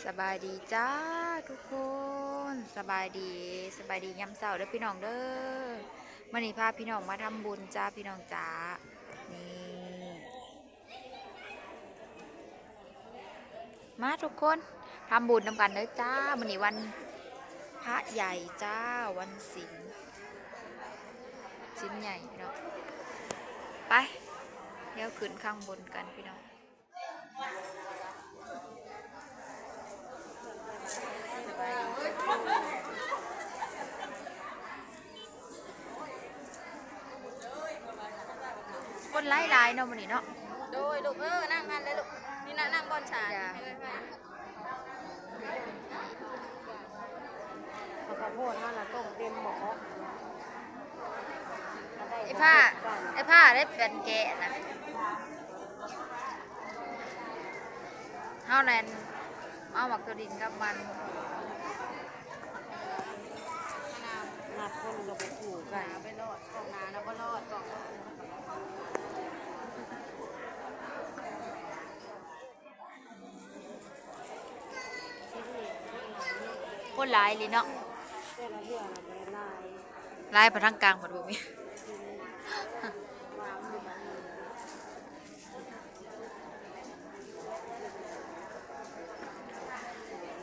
สบายดีจ้าทุกคนสบายดียามเช้าเด้อพี่น้องเด้อมื้อนี้พาพี่น้องมาทำบุญจ้าพี่น้องจ้านี่มาทุกคนทำบุญนำกันเด้อจ้ามื้อนี้วันพระใหญ่จ้าวันศีลชิ้นใหญ่พี่น้องไปเดี๋ยวขึ้นข้างบนกันพี่น้องสบายดีคนไล่ๆเนาะมื้อนี้เนาะโดยลูกนั่งกันเลยลูกนี่นะนั่งบอนฉาดจ้า ข้าวโพดนั่นแหละต้มเต็มหม้อ ไอ้ผ้าได้เป็นแกะนะเท่านั้นเอาหมักตัวดินกับมัน นัดคนเราไปขู่กัน ไปรอดกล่องนานะบ่รอดกล่อง คนหลายเลยเนาะ เจ้าละเรื่องอะไรลาย หลายไปทางกลางหมดบ่มี วางอยู่บ้าน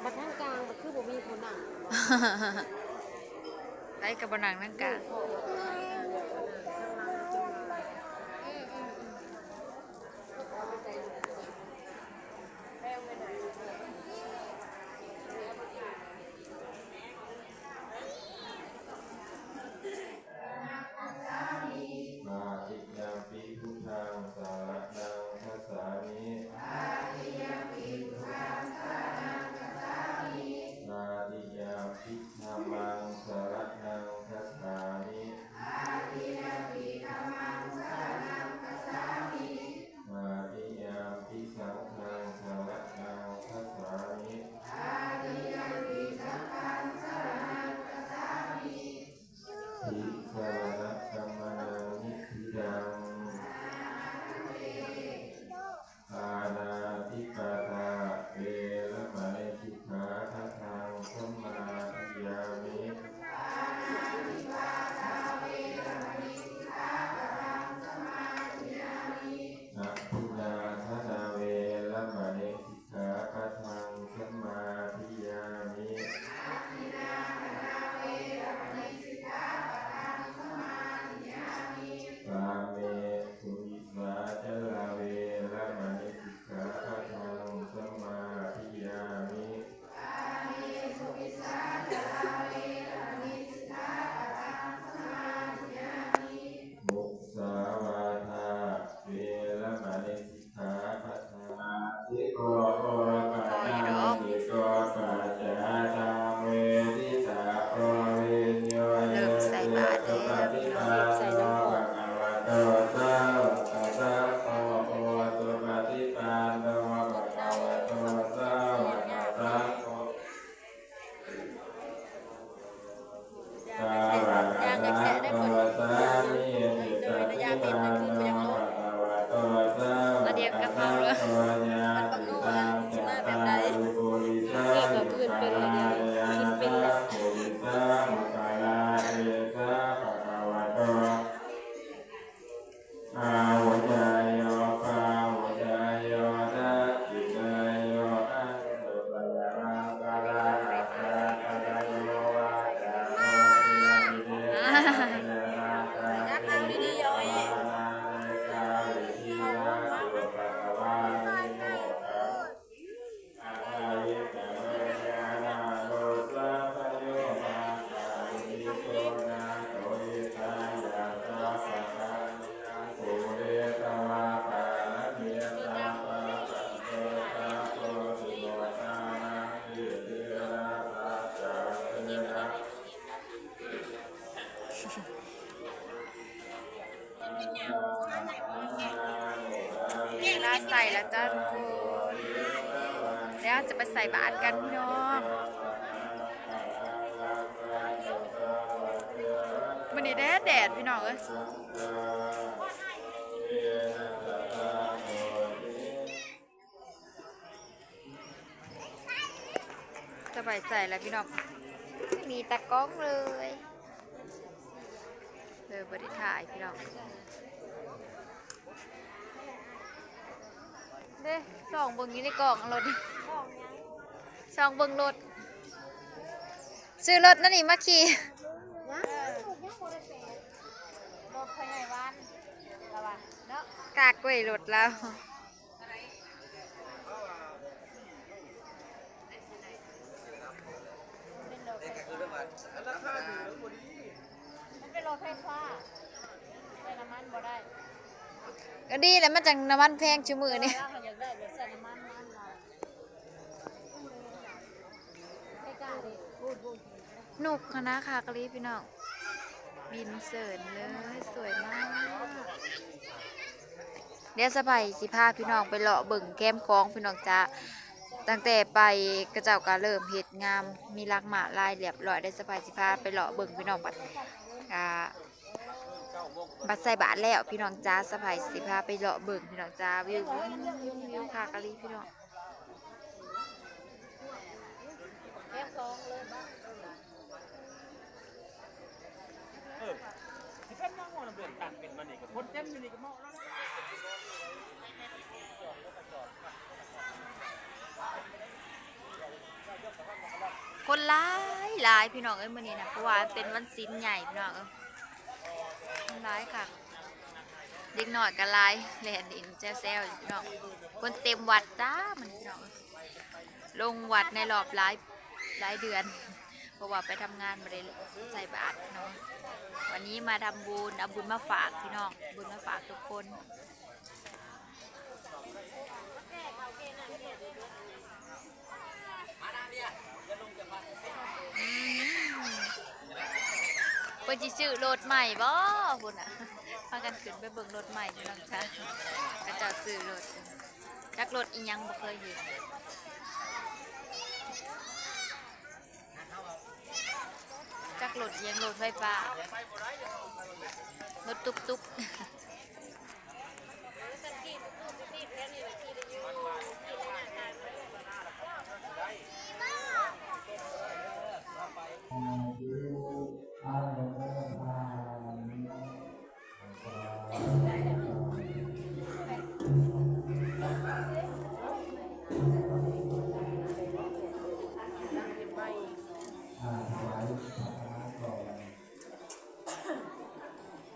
บัดทางกลางมันคือบ่มีคนนั่ง หลายกับบนังทางกลางมาติยามปิพุทธังสารนังคัสสามิมาติยามปิธัมมังสารนังคัสสามิมาติยามปิสังฆังสารนังคัสสามิทิสรณะกัมมังนิธิดังอาณาติปาตาเวรมณีสิกขาทัฏฐังสัมมาทิฏฐิยามินะทินาทนาเวรมณีสิกขาทัฏฐังสัมมาทิฏฐิยามิสาเมสุวิสาจลาเวรมณีสิกขาทัฏฐังสัมมาทิฏฐิยามิมุสาวาทาเวรมณีสิกขาทัฏฐังสิโกโอปะนังสิโกปัจจาตังเวทิตาโอวิญโยเย เริ่มใส่บาตรแล้ว ปฏิปันโนภะคะวะโตสาวกสังโฆโอตุปฏิปันโนภะคะวะโตสาวกสังโฆสาวกสังโฆสามีจิตติปันโนภะคะวะโตสาวกสังโฆญาติตังจัตตารุปุริสังมุปาลายาตังปุริสังมุปาลาเยสะภะคะวะโตอาวุจายโยปาวุจายโยนะจิตายโยอันตุปะยะมังกะลาอัตตะกะตะโยวะจาโมทิยามิเดนะนะตะเตมิโยนะนะกาวิทิยาสุปะคะวานิโมกะอาคายิกะเวญาณโลสัพพโยมาคาวิโกนะโตยิตายะสัพพะคะโอเรตวะปะละเมียตาปะปันโตตาโตสิโกตานังอิเตระปัจจาเตนะ เวลาใส่แล้วจ้าทุกคนแล้วจะไปใส่บาตรกันพี่น้องวันนี้แดดพี่น้องเอ้ย สบายใส่แล้วพี่น้องไม่มีตากล้องเลยบริถ่ายพี่น้องเด้ส่องเบิ่งอยู่ในกล่องรถส่องเบิ่งรถซื้อรถนั่นนี่มาขี่ รถพ่อใหญ่วันระวังเนาะ กากกล้วยรถแล้ว มันเป็นรถไฟฟ้าใส่น้ำมันบ่ได้ ก็ดีแล้วมันจังน้ำมันแพงชั่วมือนี่ ถ้าเขาอยากได้เดี๋ยวใส่น้ำมันมันเราไม่กล้าดิพูด หนุกคณะคากะลีพี่น้องบินเสริญเลยสวยมากเดี๋ยวสบายสิพาพี่น้องไปเลาะเบิ่งแก้มคลองพี่น้องจ้าตั้งแต่ไปกระเจ้าก็เริ่มเฮ็ดงามมีลักหมาลายเรียบร้อยได้สบายสิพาไปเลาะเบิ่งพี่น้องบัดใส่บาทแล้วพี่น้องจ้าสบายสิพาไปเลาะเบิ่งพี่น้องจ้าวิวคากะลีพี่น้อง แก้มคลองเลยบ้าง ที่เป็นน้องมันเปลี่ยนตัดเป็นมันนี่กับคนเต็มอยู่นี่ก็เหมาะแล้วนะ คนหลายหลายพี่น้องเอ้ยมื้อนี้นะเพราะว่าเป็นวันศีลใหญ่พี่น้องเอ้ยคนหลายค่ะเด็กน้อยก็หลายแล่นดินแซวๆอยู่พี่น้องคนเต็มวัดจ้ามันพี่น้องเอ้ยลงวัดในรอบหลายเดือนเพราะว่าไปทำงานบ่ได้ใส่บาตรเนาะวันนี้มาทำบุญเอาบุญมาฝากพี่น้องบุญมาฝากทุกคนเพิ่นสิซื้อรถใหม่บ่พุ่นน่ะพากันขึ้นไปเบิ่งรถใหม่พี่น้องจ้ากระเจ้าซื้อรถจักรถอีหยังบ่เคยเห็นจักรถอีหยังรถไฟฟ้ารถตุ๊กๆ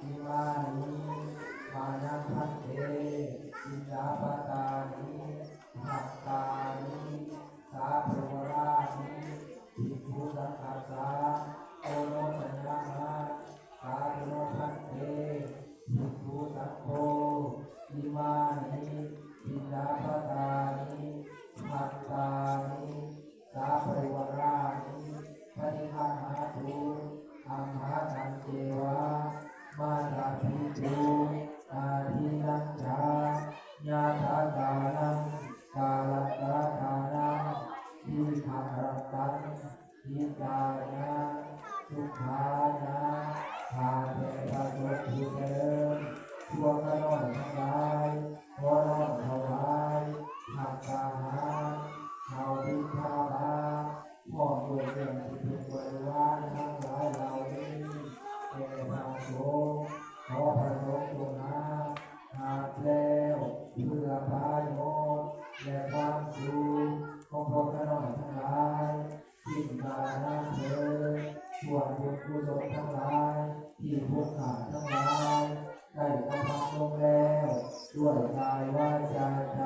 อิมานิมานังพันเตอิจาปตานิหัตตานิสาภวรานิภิกขุสังฆาสาโอโนสัญญามาสาธุโนพันเตภิกขุสังโฆอิมานิอิจาปตานิหัตตานิสาภวรานิปฏิฆาหาตุอัมหาสังเจวะมาตาภิกขุอาทินังจาญาตากานังกาลตาทานังทิฆารัตตังทิจานะสุขานะทาเทพะโสติเดินพวกกระนอนทั้งหลายขอน้อมถวายหัตถาหารเอาพิฆาตาพร้อมด้วยเรื่องที่เป็นบริวารทั้งหลายเหล่านี้แด่พระสงฆ์ขอพระสงฆ์จงหาแล้วเพื่อพายโมดและความสุขของพวกกระนอนทั้งหลายสิ่งใดนั้นเถิดส่วนบุญกุศลทั้งหลายที่พวกข้าทั้งหลายได้กระทำลงแล้วด้วยกายวาจาใจ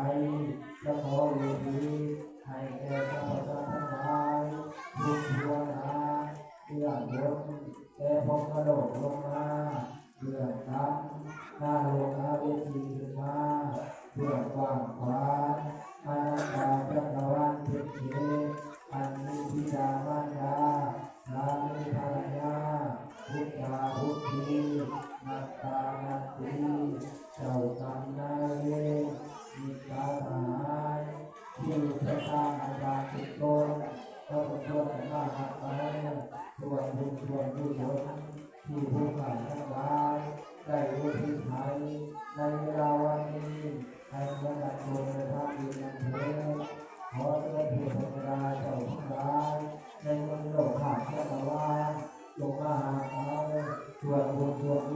จะขออุทิศให้แก่ข้าพเจ้าทั้งหลายทุกดวงหาเพื่อนบนแต่พงกระโดดลงมาเพื่อนตั้งหน้าลงอาเวทีขึ้นมาเพื่อนกว้างขวางอนันตาจักรวาลเทพเทอันมีพิดามารดาสามีภรรยาพุทธาพุทธีนัตตานัตติเจ้ากรรมนายเวรมีตาทหารที่จะสร้างอาญาติดตนก็ต้องช่วยกันมากไปส่วนบุญส่วนกุศลที่ผู้ก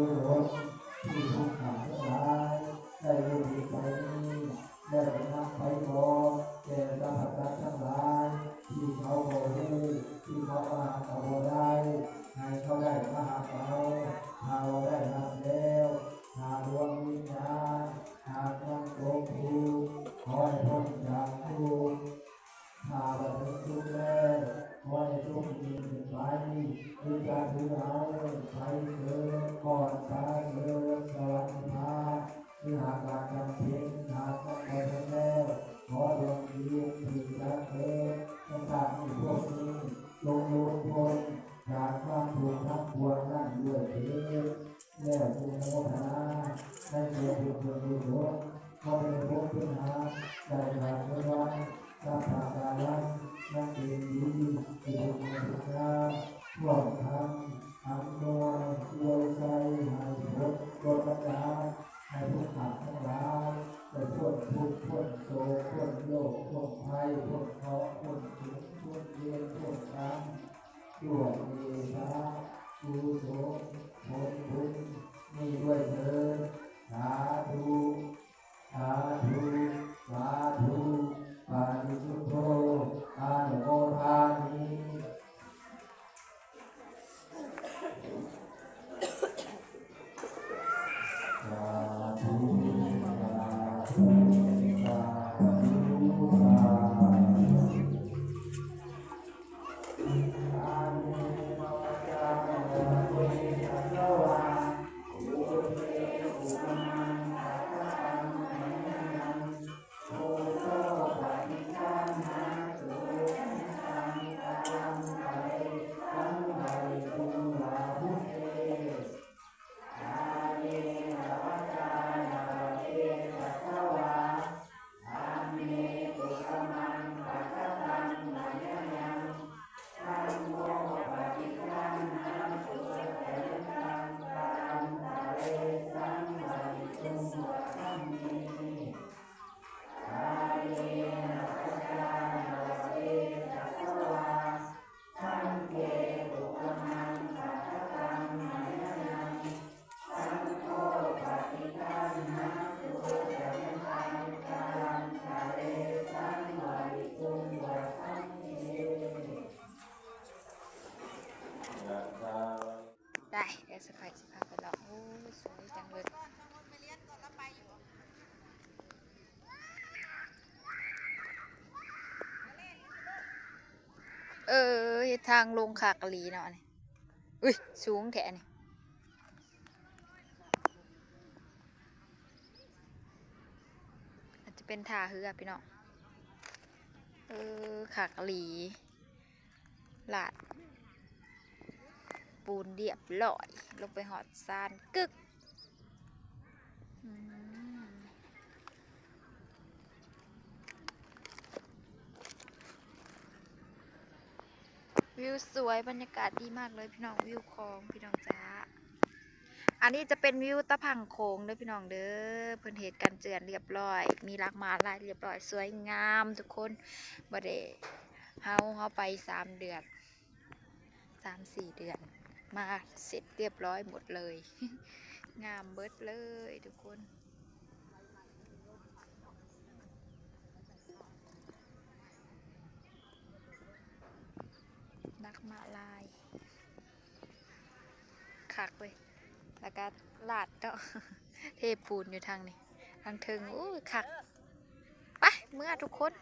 กุศลที่ทุกข์ทั้งหลายได้รู้ดีไปนี้ได้นำไปบอกแก่สรรพสัตว์ทั้งหลายที่เขาบ่รู้ที่เขามาเขาบ่ได้ให้เขาได้มาหาเขาหาเราได้รับแล้วหาดวงวิญญาณหากยังโกงทุกข์ขอให้พ้นจากทุกข์ ถ้าเราถึงทุกข์แล้วขอให้ทุกข์มีถึงไปมีการถือเอาไปเกิดก่อนตายเกิดสวรรค์พาที่หากการจำเป็นหากต้องไปแล้วขอดวงดีที่รักเธอต้องการให้พวกนี้ลงพ้นจากความถูกข์ทั้งปวงนั่นด้วยเถิดแล้วภูมิโมทนาในส่วนที่ควรรู้ผลขอเป็นพวกพิหารได้จากเมื่อวัน สัพพะการังนั่งเองดีที่ถูกในทุกนาร่วมทำอำนวยอวยใจให้พ้นโดนบันดาลให้ทุกข์ทั้งหลายได้พ้นทุกข์พ้นโศกพ้นโลกพ้นภัยพ้นเคราะห์พ้นทุกข์พ้นเวรพ้นกรรมด้วยเมตตากุศลพ้นทุกข์นี้ด้วยเถิดสาธุสาธุสาธุปานิสุทโธอานุโมทามิสาธุสาธุสาธุสาได้เดี๋ยวสไปสิพาไปลองโอ้ยสวยจังเลยเฮ็ดทางลงขากะลีเนาะนี่อุ้ยสูงแท้นี่อาจจะเป็นท่าเรือพี่น้องขากะลีลาดปูนเรียบร้อยลงไปหอดซานกึกวิวสวยบรรยากาศดีมากเลยพี่น้องวิวคลองพี่น้องจ้าอันนี้จะเป็นวิวตะพังโขงเด้อพี่น้องเด้อเพิ่นเฮ็ดกันเจือนเรียบร้อยมีรักมาลายเรียบร้อยสวยงามทุกคนบ่ได้เฮาไป3 เดือน3-4 เดือนมาเสร็จเรียบร้อยหมดเลย งามเบิดเลยทุกคนนักมาลายคักเลยแล้วก็ลาดเนาะ เทปูนอยู่ทางนี้ทางเทิงอู้คักไปเมื่อทุกคน